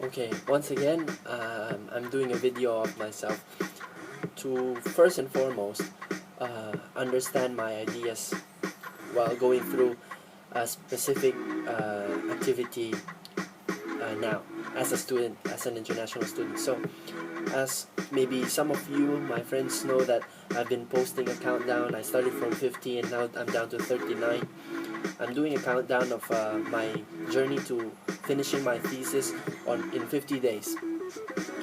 Okay, once again, I'm doing a video of myself to first and foremost understand my ideas while going through a specific activity now as a student, as an international student. So, as maybe some of you, my friends, know that I've been posting a countdown. I started from 50 and now I'm down to 39. I'm doing a countdown of my journey to finishing my thesis in 50 days.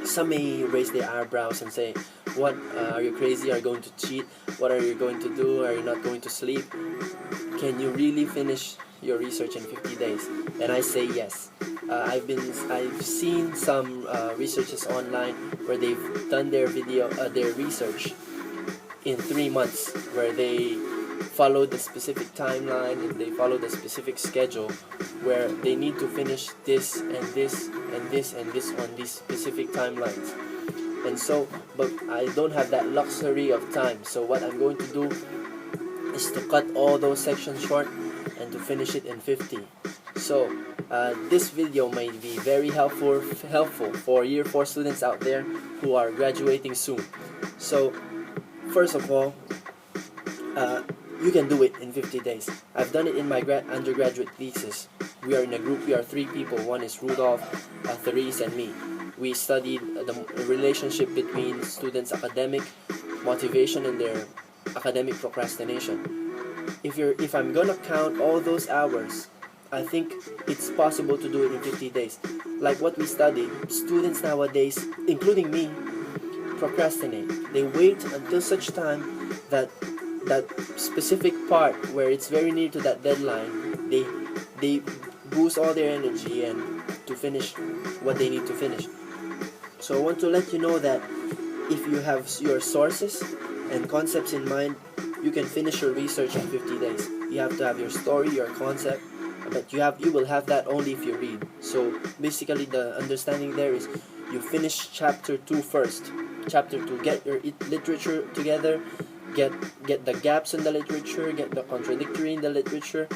Some may raise their eyebrows and say, "What are you crazy? Are you going to cheat? What are you going to do? Are you not going to sleep? Can you really finish your research in 50 days?" And I say yes. I've seen some researchers online where they've done their research in 3 months, where they follow the specific timeline and they follow the specific schedule where they need to finish this and this and this and this on these specific timelines. And so, but I don't have that luxury of time. So what I'm going to do is to cut all those sections short and to finish it in 50. So this video may be very helpful for year 4 students out there who are graduating soon. So first of all, you can do it in 50 days. I've done it in my undergraduate thesis. We are in a group, we are 3 people. One is Rudolph, Therese, and me. We studied the relationship between students' academic motivation and their academic procrastination. If I'm gonna count all those hours, I think it's possible to do it in 50 days. Like what we studied, students nowadays, including me, procrastinate. They wait until such time that that specific part where it's very near to that deadline, they boost all their energy and to finish what they need to finish. So I want to let you know that if you have your sources and concepts in mind, you can finish your research in 50 days. You have to have your story, your concept, but you will have that only if you read. So basically the understanding there is you finish chapter 2 first. Chapter 2, get your literature together, get the gaps in the literature, get the contradictory in the literature,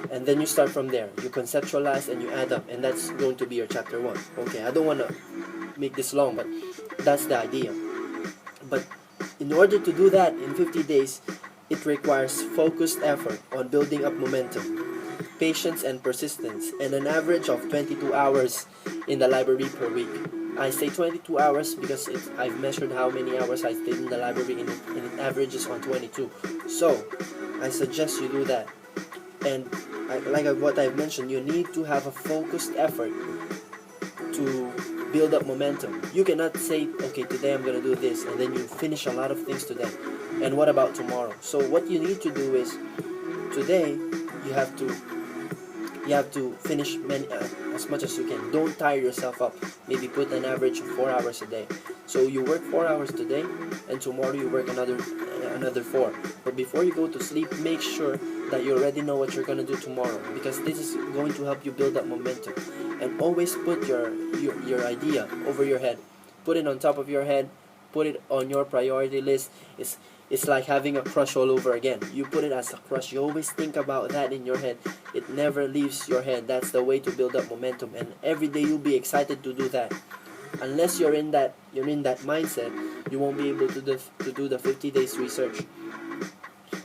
and then you start from there. You conceptualize and you add up, and that's going to be your chapter 1. Okay, I don't want to make this long, but that's the idea. But in order to do that in 50 days, it requires focused effort on building up momentum, patience and persistence, and an average of 22 hours in the library per week. I say 22 hours because I've measured how many hours I stayed in the library and it averages on 22. So, I suggest you do that. And like what I've mentioned, you need to have a focused effort to build up momentum. You cannot say, okay, today I'm going to do this, and then you finish a lot of things today. And what about tomorrow? So what you need to do is, today, you have to finish as much as you can. Don't tire yourself up. Maybe put an average of 4 hours a day. So you work 4 hours today, and tomorrow you work another 4. But before you go to sleep, make sure that you already know what you're gonna do tomorrow, because this is going to help you build up momentum. And always put your idea over your head. Put it on top of your head. Put it on your priority list. It's like having a crush all over again. You put it as a crush. You always think about that in your head. It never leaves your head. That's the way to build up momentum. And every day you'll be excited to do that. Unless you're in that mindset, you won't be able to do the 50 days research.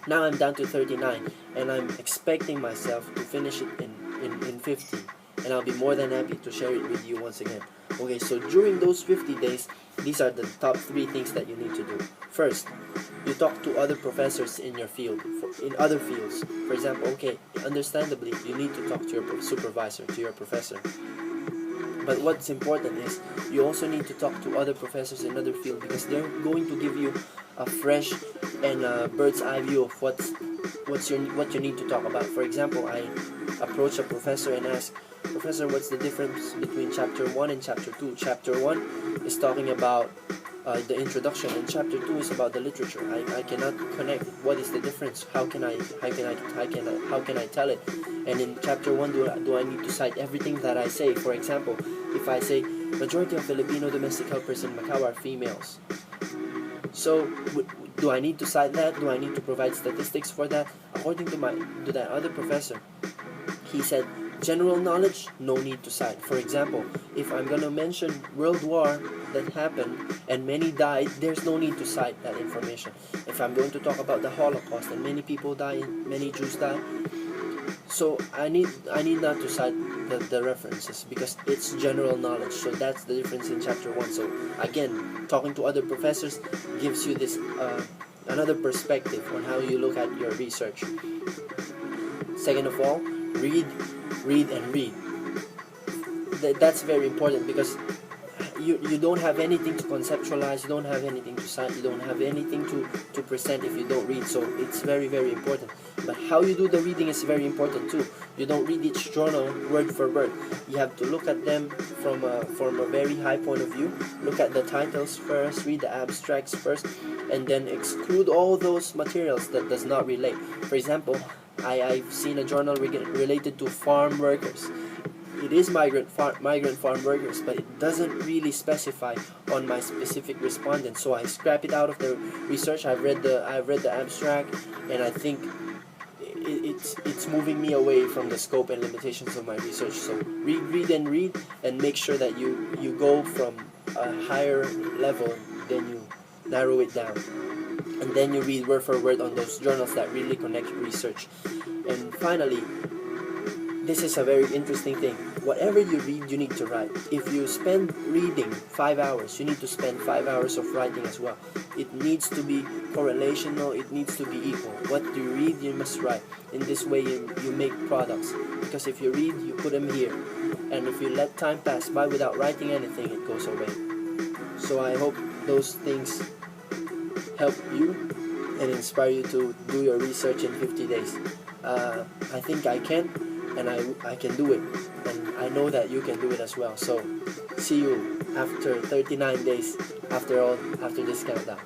Now I'm down to 39, and I'm expecting myself to finish it in 50. And I'll be more than happy to share it with you once again. Okay, so during those 50 days, these are the top 3 things that you need to do. First, you talk to other professors in your field, in other fields. For example, okay, understandably, you need to talk to your supervisor, to your professor. But what's important is you also need to talk to other professors in other fields, because they're going to give you a fresh and bird's eye view of what you need to talk about. For example, I approach a professor and ask, "Professor, what's the difference between chapter 1 and chapter 2? Chapter 1 is talking about the introduction, and chapter 2 is about the literature. I cannot connect. What is the difference? How can I tell it? And in chapter 1, do I need to cite everything that I say? For example, if I say majority of Filipino domestic helpers in Macau are females, so do I need to cite that? Do I need to provide statistics for that? According to that other professor, he said General knowledge, no need to cite. For example, if I'm going to mention World War that happened and many died, there's no need to cite that information. If I'm going to talk about the Holocaust and many people died, many Jews died, so I need not to cite the references because it's general knowledge. So that's the difference in chapter 1. So again, talking to other professors gives you this another perspective on how you look at your research. Second of all, read, and read. That's very important because you don't have anything to conceptualize, you don't have anything to cite, you don't have anything to present if you don't read. So it's very, very important. But how you do the reading is very important too. You don't read each journal word for word. You have to look at them from a very high point of view. Look at the titles first, read the abstracts first, and then exclude all those materials that does not relate. For example, I've seen a journal related to farm workers. It is migrant farm workers, but it doesn't really specify on my specific respondent. So I scrap it out of the research. I've read the abstract, and I think it's moving me away from the scope and limitations of my research. So read, and make sure that you go from a higher level, then you narrow it down, and then you read word for word on those journals that really connect research. And finally, this is a very interesting thing. Whatever you read, you need to write. If you spend reading 5 hours, you need to spend 5 hours of writing as well. It needs to be correlational, it needs to be equal. What you read, you must write. In this way, you make products. Because if you read, you put them here. And if you let time pass by without writing anything, it goes away. So I hope those things help you and inspire you to do your research in 50 days. I think I can. And I can do it, and I know that you can do it as well. So see you after 39 days after this countdown.